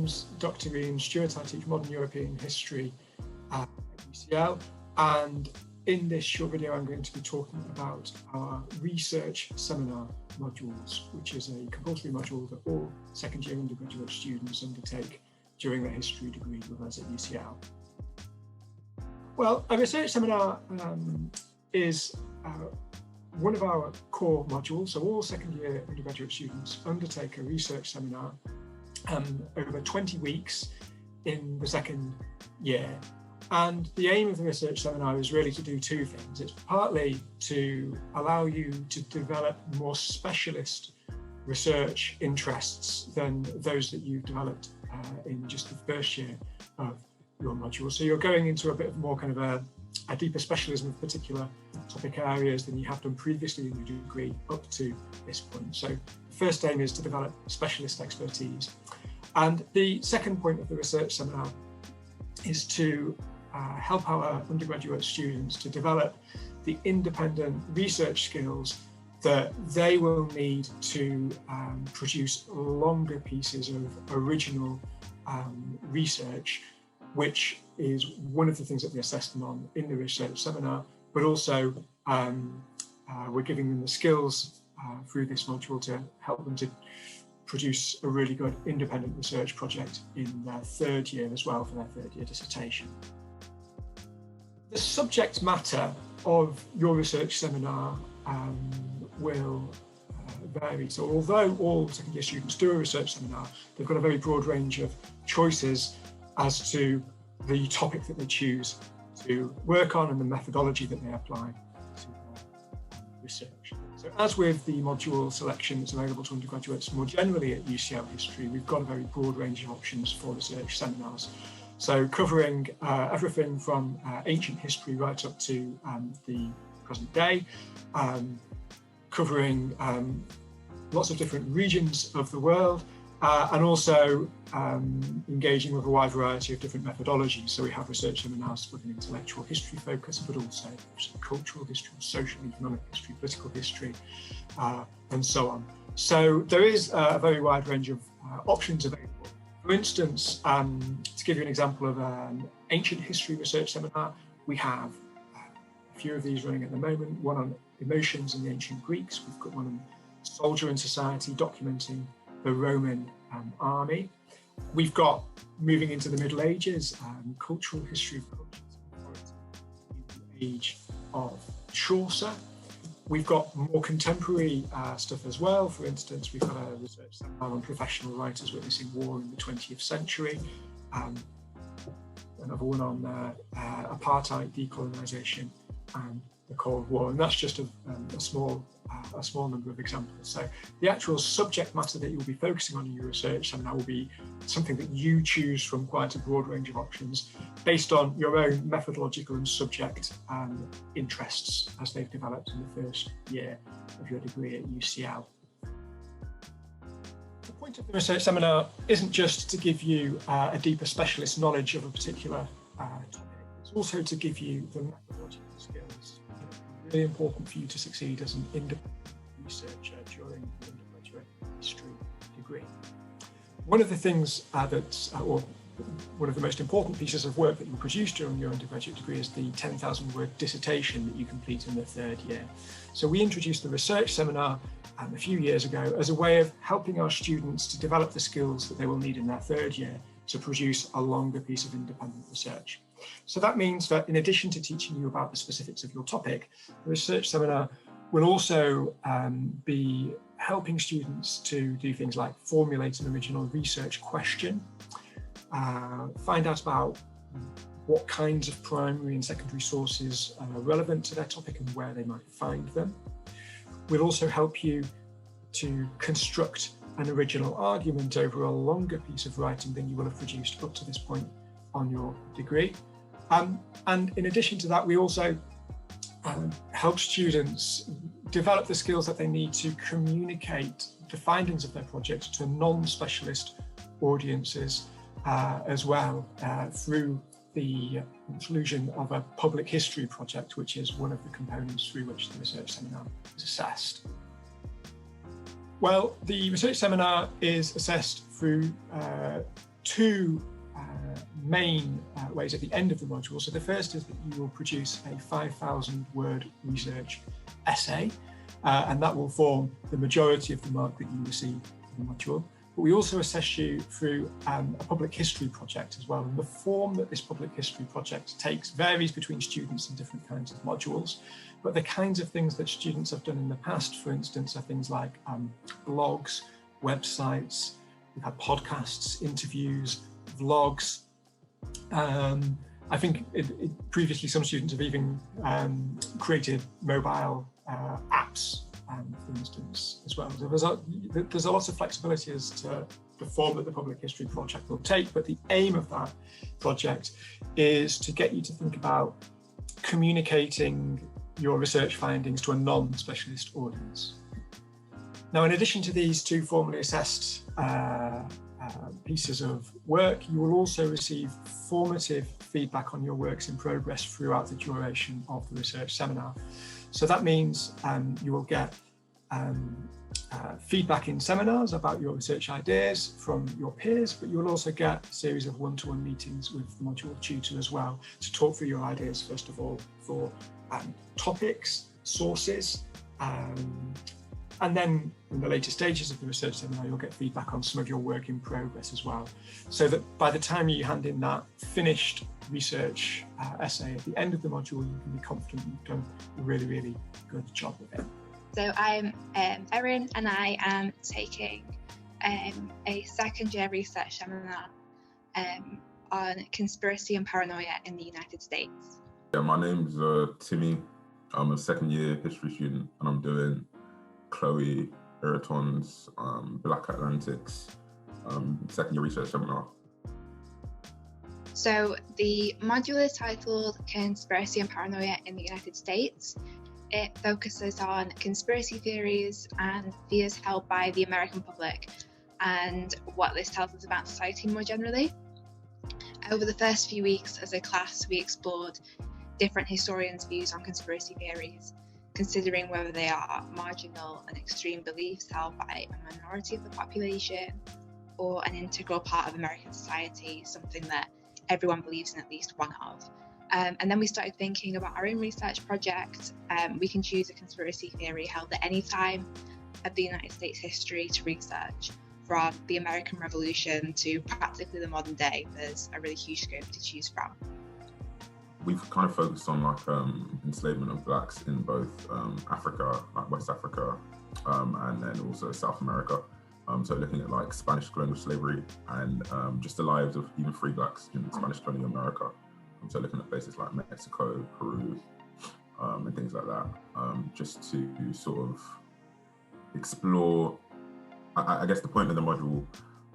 name's Dr. Ian Stewart. I teach modern European history at UCL, and in this short video I'm going to be talking about our research seminar modules, which is a compulsory module that all second year undergraduate students undertake during their history degree with us at UCL. Well, a research seminar is one of our core modules. So all second year undergraduate students undertake a research seminar over 20 weeks in the second year. And the aim of the research seminar is really to do two things. It's partly to allow you to develop more specialist research interests than those that you've developed in just the first year of your module. So you're going into a bit more kind of a deeper specialism of particular topic areas than you have done previously in your degree up to this point. So the first aim is to develop specialist expertise. And the second point of the research seminar is to help our undergraduate students to develop the independent research skills that they will need to produce longer pieces of original research, which is one of the things that we assess them on in the research seminar, but also we're giving them the skills through this module to help them to produce a really good independent research project in their third year as well, for their third year dissertation. The subject matter of your research seminar will vary. So although all second year students do a research seminar, they've got a very broad range of choices as to the topic that they choose to work on and the methodology that they apply to their research. So as with the module selection that's available to undergraduates more generally at UCL History, we've got a very broad range of options for research seminars. So covering everything from ancient history right up to the present day, covering lots of different regions of the world, and also engaging with a wide variety of different methodologies. So we have research seminars with an intellectual history focus, but also cultural history, social and economic history, political history, and so on. So there is a very wide range of options available. For instance, to give you an example of an ancient history research seminar, we have a few of these running at the moment, one on emotions in the ancient Greeks, we've got one on soldier and society documenting the Roman army. We've got, moving into the Middle Ages, cultural history of cultures and authority in the age of Chaucer. We've got more contemporary stuff as well. For instance, we've got a research seminar on professional writers witnessing war in the 20th century. Another one on apartheid, decolonisation, and the Cold War, and that's just a small number of examples. So the actual subject matter that you'll be focusing on in your research seminar will be something that you choose from quite a broad range of options based on your own methodological and subject interests as they've developed in the first year of your degree at UCL. The point of the research seminar isn't just to give you a deeper specialist knowledge of a particular topic, it's also to give you the methodological skills really important for you to succeed as an independent researcher during the undergraduate history degree. One of the things or one of the most important pieces of work that you produce during your undergraduate degree is the 10,000 word dissertation that you complete in the third year. So we introduced the research seminar a few years ago as a way of helping our students to develop the skills that they will need in their third year to produce a longer piece of independent research. So that means that in addition to teaching you about the specifics of your topic, the research seminar will also be helping students to do things like formulate an original research question, find out about what kinds of primary and secondary sources are relevant to their topic and where they might find them. We'll also help you to construct an original argument over a longer piece of writing than you will have produced up to this point on your degree. And in addition to that, we also help students develop the skills that they need to communicate the findings of their projects to non-specialist audiences as well through the inclusion of a public history project, which is one of the components through which the research seminar is assessed. Well, the research seminar is assessed through two main ways at the end of the module. So the first is that you will produce a 5,000 word research essay, and that will form the majority of the mark that you receive in the module. But we also assess you through a public history project as well. And the form that this public history project takes varies between students in different kinds of modules. But the kinds of things that students have done in the past, for instance, are things like blogs, websites, we've had podcasts, interviews, vlogs. I think previously some students have even created mobile apps, for instance, as well. So there's a lot of flexibility as to the form that the public history project will take, but the aim of that project is to get you to think about communicating your research findings to a non-specialist audience. Now, in addition to these two formally assessed pieces of work, you will also receive formative feedback on your works in progress throughout the duration of the research seminar. So that means you will get feedback in seminars about your research ideas from your peers, but you will also get a series of one-to-one meetings with the module tutor as well to talk through your ideas, first of all, for topics, sources, and then in the later stages of the research seminar, you'll get feedback on some of your work in progress as well. So that by the time you hand in that finished research essay at the end of the module, you can be confident you've done a really, really good job with it. So I'm Erin, and I am taking a second year research seminar on conspiracy and paranoia in the United States. Yeah, my name's Timmy. I'm a second year history student, and I'm doing Chloe Iraton's Black Atlantic's second year research seminar. So the module is titled Conspiracy and Paranoia in the United States. It focuses on conspiracy theories and fears held by the American public and what this tells us about society more generally. Over the first few weeks as a class, we explored different historians' views on conspiracy theories, considering whether they are marginal and extreme beliefs held by a minority of the population or an integral part of American society, something that everyone believes in at least one of. And then we started thinking about our own research project. We can choose a conspiracy theory held at any time of the United States history to research, from the American Revolution to practically the modern day. There's a really huge scope to choose from. We've kind of focused on enslavement of blacks in both Africa, like West Africa, and then also South America. So looking at Spanish colonial slavery and just the lives of even free blacks in Spanish colonial America. So looking at places like Mexico, Peru, and things like that, just to sort of explore. I guess the point of the module,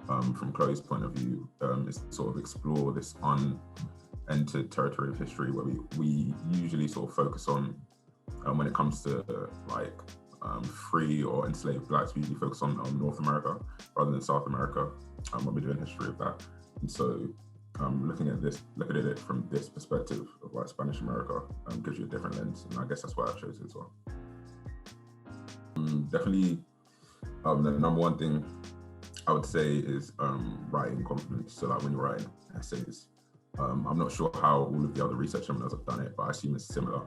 from Chloe's point of view, is to sort of explore this unentered territory of history where we usually sort of focus on, when it comes to free or enslaved blacks, we usually focus on North America rather than South America when we're doing history of that. And so looking at it from this perspective of Spanish America gives you a different lens, and I guess that's why I chose it as well. Definitely, the number one thing I would say is writing confidence. So when you're writing essays, I'm not sure how all of the other research seminars have done it, but I assume it's similar.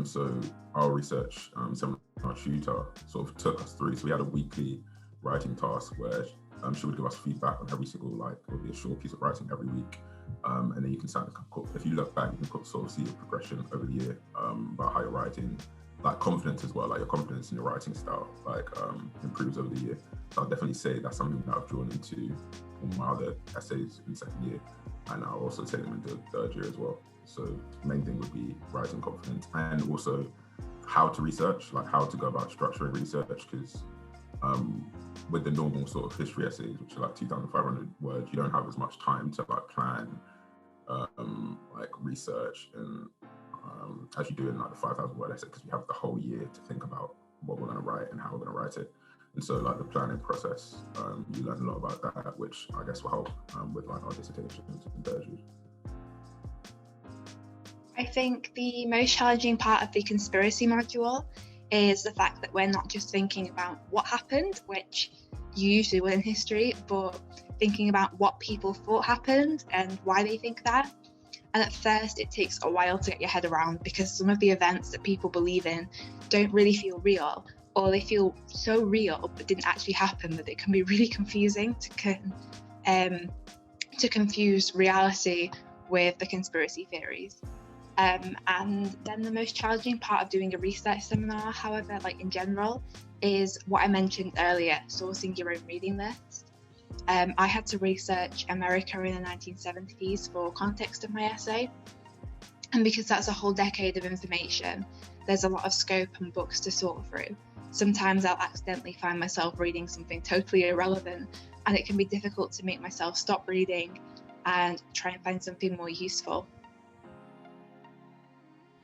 So our research seminar tutor sort of took us through. So we had a weekly writing task where she would give us feedback on every single, it would be a short piece of writing every week. And then you can if you look back, you can sort of see a progression over the year about how you're writing, confidence as well, your confidence in your writing style, improves over the year. So I'll definitely say that's something that I've drawn into all my other essays in second year. And I'll also take them into third year as well. So the main thing would be writing confidence, and also how to research, how to go about structuring research, because with the normal sort of history essays, which are 2,500 words, you don't have as much time to plan research and as you do in the 5,000 word essay, because we have the whole year to think about what we're going to write and how we're going to write it. And so the planning process, you learn a lot about that, which I guess will help with our dissertations and third years. I think the most challenging part of the conspiracy module is the fact that we're not just thinking about what happened, which you usually will in history, but thinking about what people thought happened and why they think that. And at first it takes a while to get your head around, because some of the events that people believe in don't really feel real, or they feel so real but didn't actually happen that it can be really confusing to confuse reality with the conspiracy theories. And then the most challenging part of doing a research seminar, however, like in general, is what I mentioned earlier, sourcing your own reading list. I had to research America in the 1970s for context of my essay. And because that's a whole decade of information, there's a lot of scope and books to sort through. Sometimes I'll accidentally find myself reading something totally irrelevant, and it can be difficult to make myself stop reading and try and find something more useful.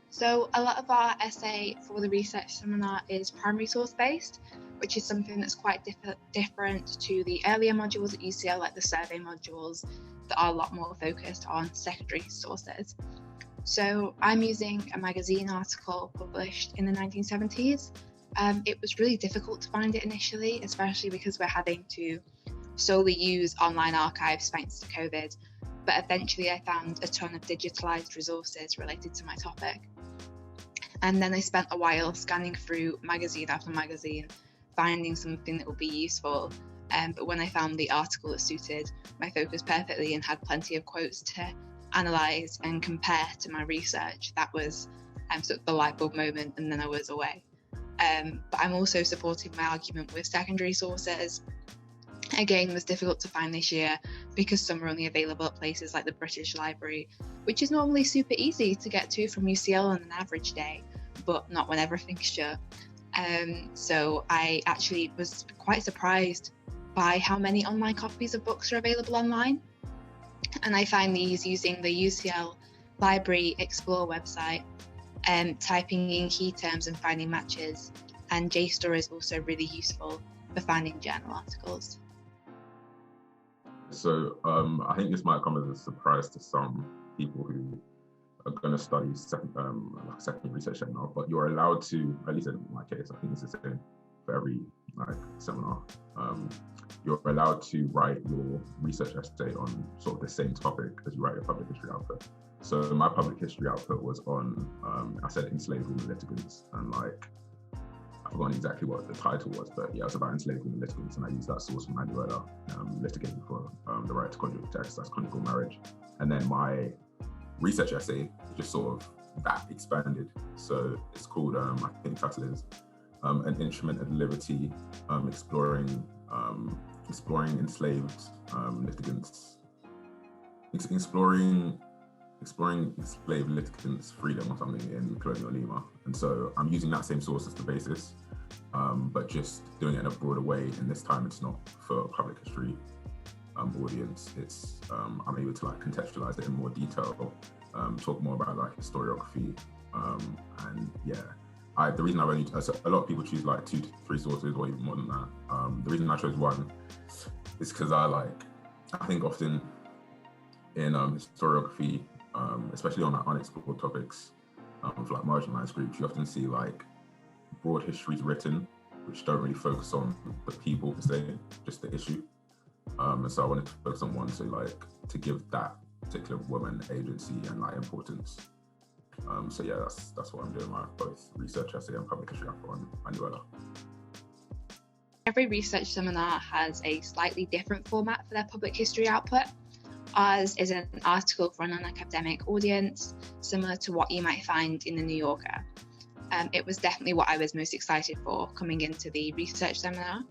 So a lot of our essay for the research seminar is primary source based, which is something that's quite different to the earlier modules at UCL, like the survey modules that are a lot more focused on secondary sources. So I'm using a magazine article published in the 1970s. It was really difficult to find it initially, especially because we're having to solely use online archives thanks to COVID. But eventually I found a ton of digitalized resources related to my topic. And then I spent a while scanning through magazine after magazine, finding something that would be useful. But when I found the article that suited my focus perfectly and had plenty of quotes to analyse and compare to my research, that was sort of the light bulb moment, and then I was away. But I'm also supporting my argument with secondary sources. Again, it was difficult to find this year because some are only available at places like the British Library, which is normally super easy to get to from UCL on an average day, but not when everything's shut. So I actually was quite surprised by how many online copies of books are available online. And I find these using the UCL Library Explore website, typing in key terms and finding matches. And JSTOR is also really useful for finding journal articles. So I think this might come as a surprise to some people who are going to study second research seminar, but you're allowed to, at least in my case, I think it's the same for every seminar, you're allowed to write your research essay on sort of the same topic as you write your public history output. So my public history output was on, I said enslaved women litigants, and I've forgotten exactly what the title was, but yeah, it was about enslaved women litigants, and I used that source from Manuela, litigating for the right to conjugal protection, that's conjugal marriage. And then my research essay just sort of that expanded. So it's called, I think the title is An Instrument of Liberty, exploring enslaved litigants, exploring enslaved litigants' freedom or something in colonial Lima. And so I'm using that same source as the basis, but just doing it in a broader way. And this time it's not for a public history audience. It's I'm able to contextualize it in more detail, talk more about historiography, and yeah. The reason I've only, so a lot of people choose 2 to 3 sources or even more than that. The reason I chose 1 is because I think often in historiography, especially on unexplored topics, for marginalized groups, you often see broad histories written, which don't really focus on the people per se, just the issue. And so I wanted to focus on one to give that particular woman agency and importance. So yeah, that's what I'm doing, my both research essay and public history on Manuela. Every research seminar has a slightly different format for their public history output. Ours is an article for a non-academic audience, similar to what you might find in the New Yorker. It was definitely what I was most excited for coming into the research seminar.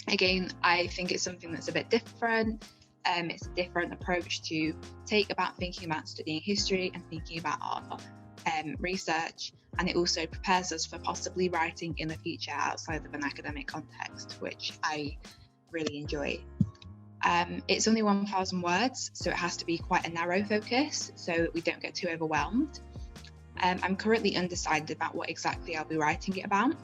Again, I think it's something that's a bit different. It's a different approach to take about thinking about studying history and thinking about our research, and it also prepares us for possibly writing in the future outside of an academic context, which I really enjoy. It's only 1,000 words, so it has to be quite a narrow focus so that we don't get too overwhelmed. I'm currently undecided about what exactly I'll be writing it about.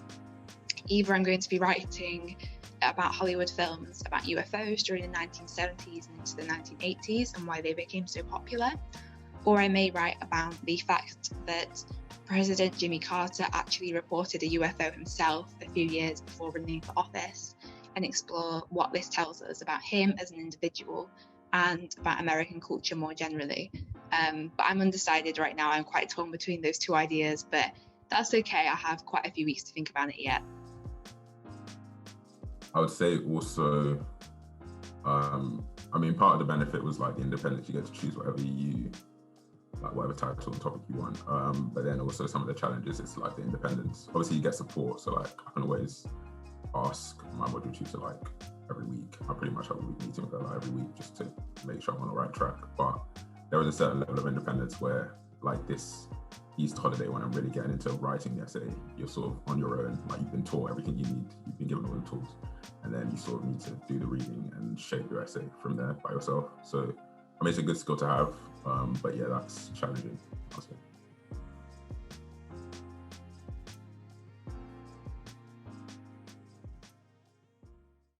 Either I'm going to be writing about Hollywood films about UFOs during the 1970s and into the 1980s and why they became so popular, or I may write about the fact that President Jimmy Carter actually reported a UFO himself a few years before running for office and explore what this tells us about him as an individual and about American culture more generally. But I'm undecided right now. I'm quite torn between those two ideas, but that's okay. I have quite a few weeks to think about it yet. I would say also, I mean, part of the benefit was like the independence. You get to choose whatever title and topic you want. But then also some of the challenges, it's like the independence. Obviously you get support. So like I can always ask my module tutor like every week. I pretty much have a week meeting with her like every week just to make sure I'm on the right track. But there was a certain level of independence where like this Easter holiday, when I'm really getting into writing the essay, you're sort of on your own. Like you've been taught everything you need. You've been given all the tools. And then you sort of need to do the reading and shape your essay from there by yourself. So I mean, it's a good skill to have, but yeah, that's challenging, I'll say.